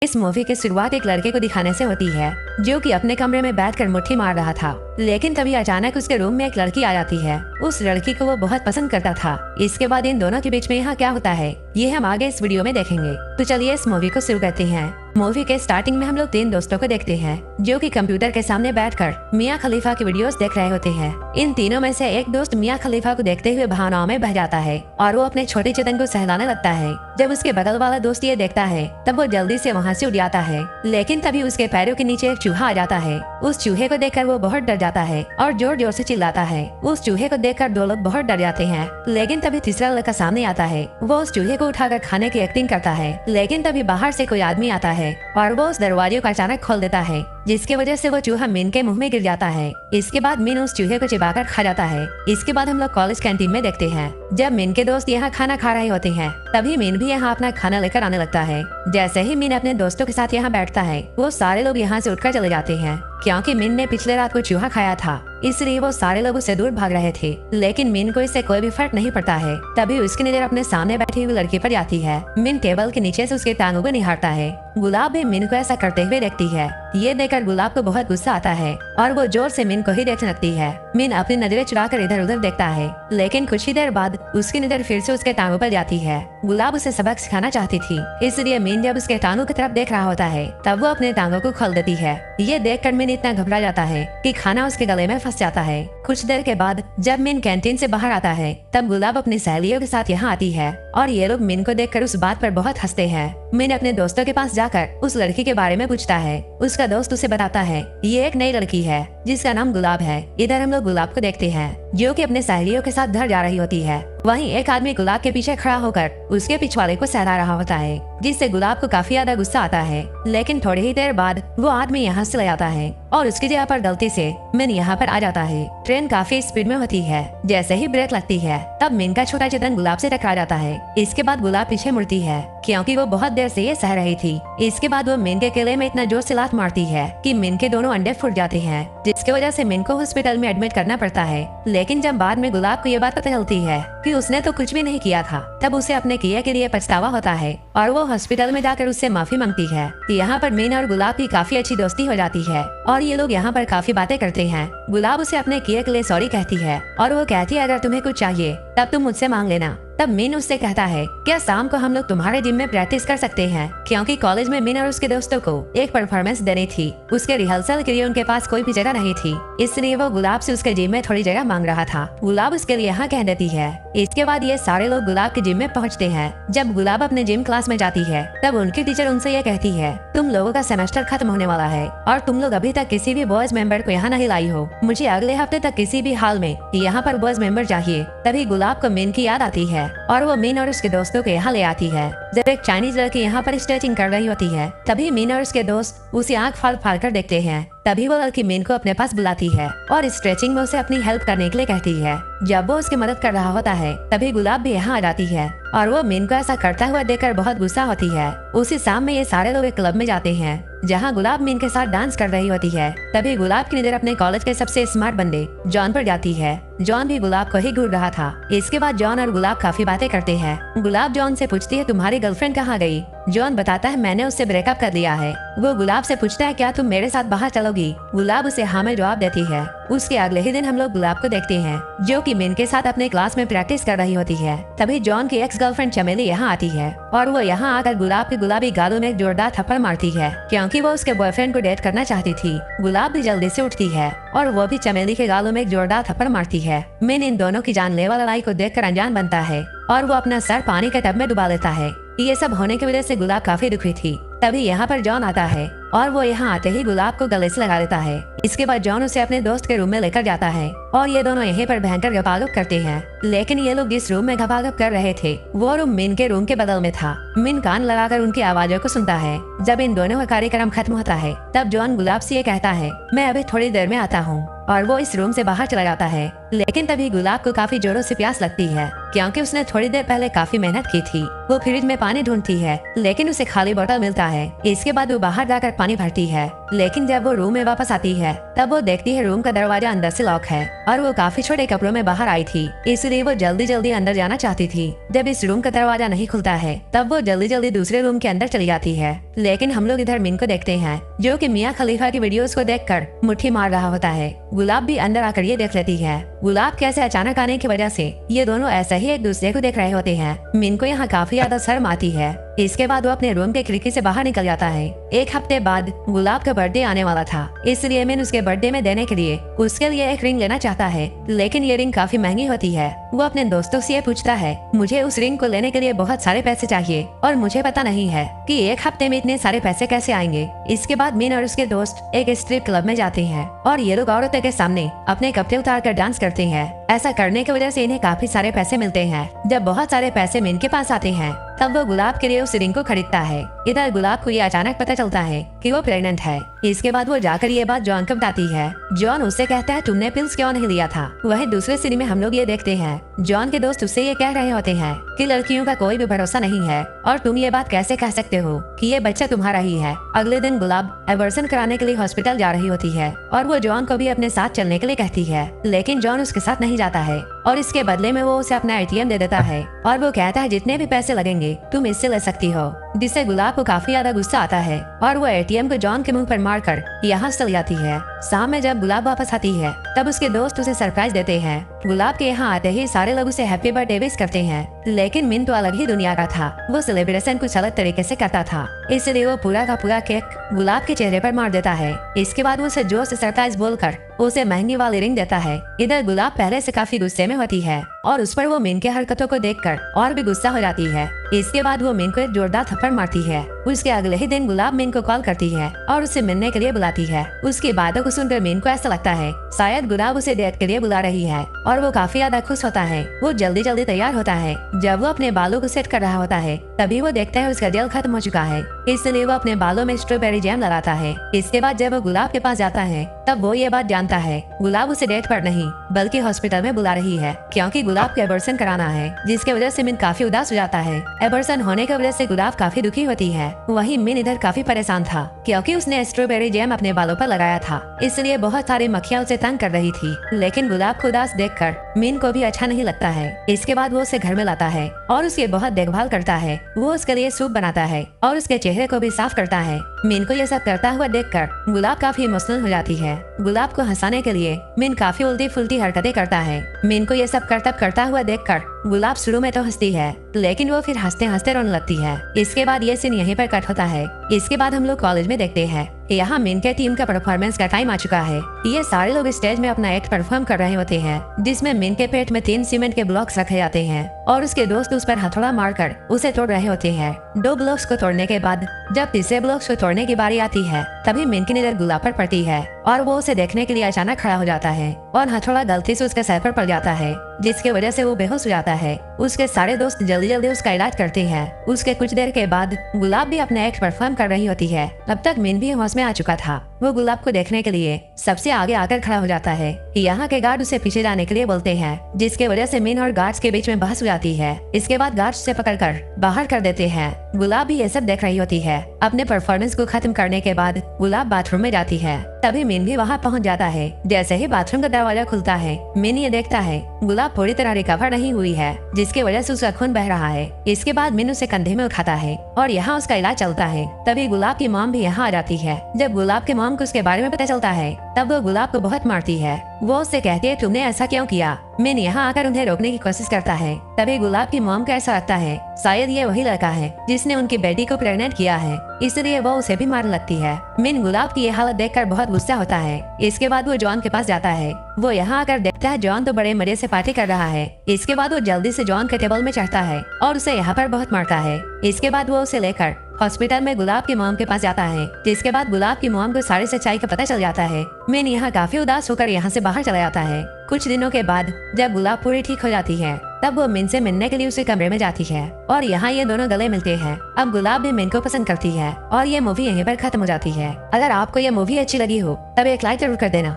इस मूवी की शुरुआत एक लड़के को दिखाने से होती है जो कि अपने कमरे में बैठकर मुट्ठी मार रहा था। लेकिन तभी अचानक उसके रूम में एक लड़की आ जाती है। उस लड़की को वो बहुत पसंद करता था। इसके बाद इन दोनों के बीच में यहाँ क्या होता है ये हम आगे इस वीडियो में देखेंगे। तो चलिए इस मूवी को शुरू करते हैं। मूवी के स्टार्टिंग में हम लोग 3 दोस्तों को देखते हैं जो कि कंप्यूटर के सामने बैठकर मियां खलीफा की वीडियोस देख रहे होते हैं। इन तीनों में से एक दोस्त मियां खलीफा को देखते हुए भावनाओं में बह जाता है और वो अपने छोटे चेतन को सहलाने लगता है। जब उसके बगल वाला दोस्त ये देखता है तब वो जल्दी से वहाँ से उड़ जाता है। लेकिन तभी उसके पैरों के नीचे एक चूहा आ जाता है। उस चूहे को देखकर वो बहुत डर जाता है और जोर जोर से चिल्लाता है। उस चूहे को देखकर 2 लोग बहुत डर जाते हैं। लेकिन तभी तीसरा लड़का सामने आता है। वो उस चूहे को उठाकर खाने की एक्टिंग करता है। लेकिन तभी बाहर से कोई आदमी आता है और वो उस दरवाजे को अचानक खोल देता है, जिसकी वजह से वो चूहा मीन के मुंह में गिर जाता है। इसके बाद मीन उस चूहे को चिबाकर खा जाता है। इसके बाद हम लोग कॉलेज कैंटीन में देखते हैं। जब मीन के दोस्त यहाँ खाना खा रहे होते हैं तभी मीन भी यहाँ अपना खाना लेकर आने लगता है। जैसे ही मीन अपने दोस्तों के साथ यहाँ बैठता है वो सारे लोग यहाँ से उठकर चले जाते हैं, क्योंकि मीन ने पिछले रात को चूहा खाया था, इसलिए वो सारे लोग उससे दूर भाग रहे थे। लेकिन मीन को इससे कोई भी फर्क नहीं पड़ता है। तभी उसकी नजर अपने सामने बैठी हुई लड़की पर जाती है। मीन टेबल के नीचे से उसके टांगों को निहारता है। गुलाब भी मीन को ऐसा करते हुए देखती है। ये देखकर गुलाब को बहुत गुस्सा आता है और वो जोर से मीन को ही देखने लगती है। मीन अपनी नजरें चुराकर इधर उधर देखता है, लेकिन कुछ ही देर बाद उसकी नजर फिर से उसके टांगों पर जाती है। गुलाब उसे सबक सिखाना चाहती थी, इसलिए मीन जब उसके टांगों की तरफ देख रहा होता है तब वो अपने टांगों को खोल देती है। ये देखकर मीन इतना घबरा जाता है कि खाना उसके गले में फंस जाता है। कुछ देर के बाद जब मीन कैंटीन से बाहर आता है तब गुलाब अपनी सहेलियों के साथ यहाँ आती है और ये लोग मीन को देखकर उस बात पर बहुत हंसते हैं। मीन अपने दोस्तों के पास जाकर उस लड़की के बारे में पूछता है। उसका दोस्त उसे बताता है ये एक नई लड़की है जिसका नाम गुलाब है। इधर हम लोग गुलाब को देखते हैं जो कि अपने सहेलियों के साथ घर जा रही होती है। वहीं एक आदमी गुलाब के पीछे खड़ा होकर उसके पिछवाड़े को सहला रहा होता है, जिससे गुलाब को काफी ज्यादा गुस्सा आता है। लेकिन थोड़ी ही देर बाद वो आदमी यहाँ से ले जाता है और उसकी जगह पर गलती से मीन यहाँ पर आ जाता है। ट्रेन काफी स्पीड में होती है। जैसे ही ब्रेक लगती है तब मीन का छोटा चेतन गुलाब से टकरा जाता है। इसके बाद गुलाब पीछे मुड़ती है क्योंकि वो बहुत देर से ये सह रही थी। इसके बाद वो मीन के केले में इतना जोर से लात मारती है कि मीन के दोनों अंडे फूट जाते हैं, जिसकी वजह से मीन को हॉस्पिटल में एडमिट करना पड़ता है। लेकिन जब बाद में गुलाब को ये बात पता चलती है कि उसने तो कुछ भी नहीं किया था, तब उसे अपने किए के लिए पछतावा होता है और वो हॉस्पिटल में जाकर उससे माफी मांगती है। यहाँ पर मीन और गुलाब की काफी अच्छी दोस्ती हो जाती है और ये लोग यहाँ पर काफी बातें करते हैं। गुलाब उसे अपने किए के लिए सॉरी कहती है और वो कहती है अगर तुम्हें कुछ चाहिए तब तुम मुझसे मांग लेना। तब मीन उससे कहता है क्या शाम को हम लोग तुम्हारे जिम में प्रैक्टिस कर सकते हैं, क्योंकि कॉलेज में मीन और उसके दोस्तों को एक परफॉर्मेंस देनी थी। उसके रिहर्सल के लिए उनके पास कोई भी जगह नहीं थी, इसलिए वो गुलाब से उसके जिम में थोड़ी जगह मांग रहा था। गुलाब उसके लिए यहाँ कह देती है। इसके बाद ये सारे लोग गुलाब के जिम में पहुँचते हैं। जब गुलाब अपने जिम क्लास में जाती है तब उनकी टीचर उनसे ये कहती है तुम लोगों का सेमेस्टर खत्म होने वाला है और तुम लोग अभी तक किसी भी बॉयज मेंबर को यहाँ नहीं लाई हो। मुझे अगले हफ्ते तक किसी भी हाल में यहाँ पर बॉयज मेंबर चाहिए। तभी गुलाब को मीन की याद आती है और वो मीन और उसके दोस्तों को यहाँ ले आती है। जब एक चाइनीज लड़की यहाँ पर स्ट्रेचिंग कर रही होती है तभी मीन और उसके दोस्त उसे आँख फाड़ फाड़ कर देखते हैं। तभी वो लड़की मीन को अपने पास बुलाती है और स्ट्रेचिंग में उसे अपनी हेल्प करने के लिए कहती है। जब वो उसकी मदद कर रहा होता है तभी गुलाब भी यहाँ आ जाती है और वो मीन को ऐसा करता हुआ देखकर बहुत गुस्सा होती है। उसी शाम में ये सारे लोग एक क्लब में जाते हैं जहाँ गुलाब मीन के साथ डांस कर रही होती है। तभी गुलाब की नजर अपने कॉलेज के सबसे स्मार्ट बंदे जॉन पर जाती है। जॉन भी गुलाब को ही घूर रहा था। इसके बाद जॉन और गुलाब काफी बातें करते हैं। गुलाब जॉन से पूछती है तुम्हारी गर्लफ्रेंड कहाँ गई। जॉन बताता है मैंने उससे ब्रेकअप कर लिया है। वो गुलाब से पूछता है क्या तुम मेरे साथ बाहर चलोगी। गुलाब उसे हाँ में जवाब देती है। उसके अगले ही दिन हम लोग गुलाब को देखते हैं जो कि मीन के साथ अपने क्लास में प्रैक्टिस कर रही होती है। तभी जॉन की एक्स गर्लफ्रेंड चमेली यहाँ आती है और वो यहाँ आकर गुलाब के गुलाबी गालों में एक जोरदार थप्पड़ मारती है, क्योंकि वो उसके बॉयफ्रेंड को डेट करना चाहती थी। गुलाब भी जल्दी से उठती है और वो भी चमेली के गालों में एक जोरदार थप्पड़ मारती है। मीन इन दोनों की जानलेवा लड़ाई को देखकर अनजान बनता है और वो अपना सर पानी के टब में डुबा लेता है। ये सब होने की वजह से गुलाब काफी दुखी थी। तभी यहाँ पर जॉन आता है और वो यहाँ आते ही गुलाब को गले से लगा लेता है। इसके बाद जॉन उसे अपने दोस्त के रूम में लेकर जाता है और ये दोनों यहीं पर भयंकर गपागप करते हैं। लेकिन ये लोग जिस रूम में गपागप कर रहे थे वो रूम मीन के रूम के बगल में था। मीन कान लगाकर उनकी आवाजों को सुनता है। जब इन दोनों का कार्यक्रम खत्म होता है तब जॉन गुलाब से ये कहता है मैं अभी थोड़ी देर में आता हूँ और वो इस रूम से बाहर चला जाता है। लेकिन तभी गुलाब को काफी जोरों से प्यास लगती है, क्योंकि उसने थोड़ी देर पहले काफी मेहनत की थी। वो फ्रिज में पानी ढूंढती है, लेकिन उसे खाली बोतल मिलता है। इसके बाद वो बाहर जाकर पानी भरती है, लेकिन जब वो रूम में वापस आती है तब वो देखती है रूम का दरवाजा अंदर से लॉक है और वो काफी छोटे कपड़ों में बाहर आई थी, इसलिए वो जल्दी जल्दी अंदर जाना चाहती थी। जब इस रूम का दरवाजा नहीं खुलता है तब वो जल्दी जल्दी दूसरे रूम के अंदर चली जाती है। लेकिन हम लोग इधर मिन को देखते हैं, जो कि मियां खलीफा की वीडियोस को देखकर मुट्ठी मार रहा होता है। गुलाब भी अंदर आकर ये देख लेती है गुलाब कैसे अचानक आने की वजह से ये दोनों ऐसा ही एक दूसरे को देख रहे होते हैं। मिन को यहाँ काफी ज्यादा शर्म आती है। इसके बाद वो अपने रूम के खिड़की से बाहर निकल जाता है। एक हफ्ते बाद गुलाब का बर्थडे आने वाला था, इसलिए मिन उसके बर्थडे में देने के लिए उसके लिए एक रिंग लेना चाहता है, लेकिन ये रिंग काफी महंगी होती है। वो अपने दोस्तों से ये पूछता है, मुझे उस रिंग को लेने के लिए बहुत सारे पैसे चाहिए और मुझे पता नहीं है कि एक हफ्ते में इतने सारे पैसे कैसे आएंगे। इसके बाद मिन और उसके दोस्त एक स्ट्रिप क्लब में जाते हैं और ये लोग औरतों के सामने अपने कपड़े उतार कर डांस करते हैं। ऐसा करने की वजह से इन्हें काफी सारे पैसे मिलते हैं। जब बहुत सारे पैसे मिन के पास आते हैं तब वो गुलाब के लिए उस रिंग को खरीदता है। इधर गुलाब को ये अचानक पता चलता है कि वो प्रेग्नेंट है। इसके बाद वो जाकर ये बात जॉन को बताती है। जॉन उससे कहता है, तुमने पिल्स क्यों नहीं लिया था। वही दूसरे सीन में हम लोग ये देखते हैं जॉन के दोस्त उससे ये कह रहे होते हैं कि लड़कियों का कोई भी भरोसा नहीं है और तुम ये बात कैसे कह सकते हो कि ये बच्चा तुम्हारा ही है। अगले दिन गुलाब एबॉर्शन कराने के लिए हॉस्पिटल जा रही होती है और वो जॉन को भी अपने साथ चलने के लिए कहती है, लेकिन जॉन उसके साथ नहीं जाता है और इसके बदले में वो उसे अपना ATM दे देता है और वो कहता है जितने भी पैसे लगेंगे तुम इससे ले सकती हो, जिससे गुलाब को काफी ज्यादा गुस्सा आता है और वो ATM को जॉन के मुंह पर मारकर यहाँ चली जाती है। शाम में जब गुलाब वापस आती है तब उसके दोस्त उसे सरप्राइज देते हैं। गुलाब के यहाँ आते ही सारे लोग उसे हैप्पी बर्थडे विश करते हैं, लेकिन मिन तो अलग ही दुनिया का था। वो सेलिब्रेशन कुछ अलग तरीके से करता था, इसलिए वो पूरा का पूरा केक गुलाब के चेहरे पर मार देता है। इसके बाद वो उसे जोर से सरप्राइज बोलकर उसे महंगी वाली रिंग देता है। इधर गुलाब पहले से काफी गुस्से में होती है और उस पर वो मिन के हरकतों को देखकर और भी गुस्सा हो जाती है। इसके बाद वो मिन को एक जोरदार थप्पड़ मारती है। उसके अगले ही दिन गुलाब मिन को कॉल करती है और उसे मिलने के लिए बुलाती है। उसकी बातों को सुनकर मिन को ऐसा लगता है शायद गुलाब उसे डेट के लिए बुला रही है और वो काफी ज्यादा खुश होता है। वो जल्दी जल्दी तैयार होता है। जब वो अपने बालों को सेट कर रहा होता है तभी वो देखता है उसका जेल खत्म हो चुका है, इसलिए वो अपने बालों में स्ट्रॉबेरी जैम लगाता है। इसके बाद जब वो गुलाब के पास जाता है तब वो ये बात जानता है गुलाब उसे डेट पर नहीं बल्कि हॉस्पिटल में बुला रही है, क्योंकि गुलाब को एबॉर्शन कराना है, जिसके वजह से मिन काफी उदास हो जाता है। एबॉर्शन होने की वजह से गुलाब काफी दुखी होती है। वहीं मिन इधर काफी परेशान था, क्योंकि उसने स्ट्रॉबेरी जैम अपने बालों पर लगाया था, इसलिए बहुत सारी मक्खियाँ उसे तंग कर रही थी। लेकिन गुलाब को उदास देखकर मिन को भी अच्छा नहीं लगता है। इसके बाद वो उसे घर में लाता है और उसकी बहुत देखभाल करता है। वो उसके लिए सूप बनाता है और उसके चेहरे को भी साफ करता है। मिन को ये सब करता हुआ देखकर गुलाब काफी इमोशनल हो जाती है। गुलाब को हंसाने के लिए मिन काफी उल्टी फुल्टी हरकतें करता है। मिन को ये सब करतब करता हुआ देखकर गुलाब शुरू में तो हंसती है, लेकिन वो फिर हंसते हंसते रोने लगती है। इसके बाद ये सीन यहीं पर कट होता है। इसके बाद हम लोग कॉलेज में देखते हैं यहाँ मिन के टीम का परफॉर्मेंस का टाइम आ चुका है। ये सारे लोग स्टेज में अपना एक्ट परफॉर्म कर रहे होते हैं, जिसमें मिन के पेट में 3 सीमेंट के ब्लॉक्स रखे जाते हैं और उसके दोस्त उस पर हथौड़ा मारकर उसे तोड़ रहे होते हैं। 2 ब्लॉक्स को तोड़ने के बाद जब तीसरे ब्लॉक्स को तोड़ने की बारी आती है तभी मिन की नजर गुलाब पर पड़ती है और वो उसे देखने के लिए अचानक खड़ा हो जाता है और हथौड़ा गलती से उसके सर पर पड़ जाता है, जिसकी वजह से वो बेहोश हो जाता है। उसके सारे दोस्त जल्दी जल्दी उसका इलाज करते हैं। उसके कुछ देर के बाद गुलाब भी अपना एक्ट परफॉर्म कर रही होती है। तब तक मिन भी होश में आ चुका था। वो गुलाब को देखने के लिए सबसे आगे आकर खड़ा हो जाता है। यहाँ के गार्ड उसे पीछे जाने के लिए बोलते हैं, जिसके वजह से मिन और गार्ड्स के बीच में बहस हो जाती है। इसके बाद गार्ड्स उसे पकड़कर बाहर कर देते हैं। गुलाब भी ये सब देख रही होती है। अपने परफॉर्मेंस को खत्म करने के बाद गुलाब बाथरूम में जाती है, तभी मिन भी वहाँ पहुँच जाता है। जैसे ही बाथरूम का दरवाजा खुलता है मिन ये देखता है गुलाब पूरी तरह रिकवर नहीं हुई है, जिसकी वजह से उसका खून बह रहा है। इसके बाद मिन उसे कंधे में उठाता है और यहाँ उसका इलाज चलता है। तभी गुलाब की मॉम भी यहाँ आ जाती है। जब गुलाब के मॉम को उसके बारे में पता चलता है तब वो गुलाब को बहुत मारती है। वो उससे कहती है, तुमने ऐसा क्यों किया। मिन यहाँ आकर उन्हें रोकने की कोशिश करता है। तभी गुलाब की मॉम को ऐसा लगता है शायद ये वही लड़का है जिसने उनकी बेटी को प्रेग्नेंट किया है, इसलिए वो उसे भी मारने लगती है। मिन गुलाब की ये हालत देखकर बहुत गुस्सा होता है। इसके बाद वो जॉन के पास जाता है। वो यहाँ आकर देखता है जॉन तो बड़े मजे से पार्टी कर रहा है। इसके बाद वो जल्दी से जॉन के टेबल में चढ़ता है और उसे यहाँ पर बहुत मारता है। इसके बाद वो उसे लेकर हॉस्पिटल में गुलाब की मॉम के पास जाता है, जिसके बाद गुलाब की मॉम को सारी सच्चाई का पता चल जाता है। मिन यहाँ काफी उदास होकर यहाँ से बाहर चला जाता है। कुछ दिनों के बाद जब गुलाब पूरी ठीक हो जाती है तब वो मिन से मिलने के लिए उसके कमरे में जाती है और यहाँ ये दोनों गले मिलते हैं। अब गुलाब भी मिन को पसंद करती है और ये मूवी यहीं पर खत्म हो जाती है। अगर आपको ये मूवी अच्छी लगी हो तब एक लाइक जरूर कर देना।